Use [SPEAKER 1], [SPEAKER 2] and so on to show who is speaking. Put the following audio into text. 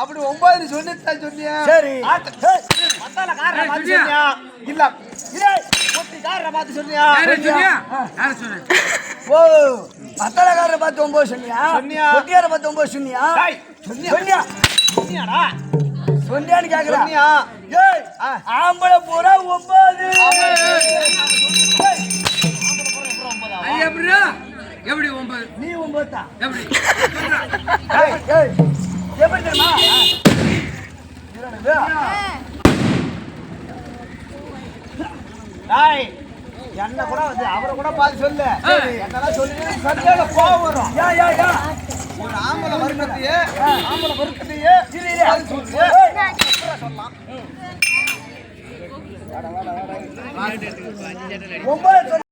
[SPEAKER 1] அப்படி 9 சொன்னியா? சரி. மத்தாலக்காரரை பார்த்து சொன்னியா? இல்ல. பொட்டிக்காரரை பார்த்து சொன்னியா? ஓ, மத்தாலக்காரரை பார்த்து 9 சொன்னியா? பொட்டியாரை பார்த்து 9 சொன்னியா? சொன்னியான்னு கேக்குறேன். ஏய், ஆம்பளை பூரா 9.
[SPEAKER 2] எப்படி 9?
[SPEAKER 1] நீ 9 தான்.
[SPEAKER 2] எப்படி?
[SPEAKER 1] எப்படி தெரியுமா? என்ன கூட வந்து அவரை கூட பார்த்து சொல்லு. என்னெல்லாம் சொல்லி சரியான கோவம் வரும். ஒரு ஆம்பளை வர்க்கத்தையே சொல்லலாம். 9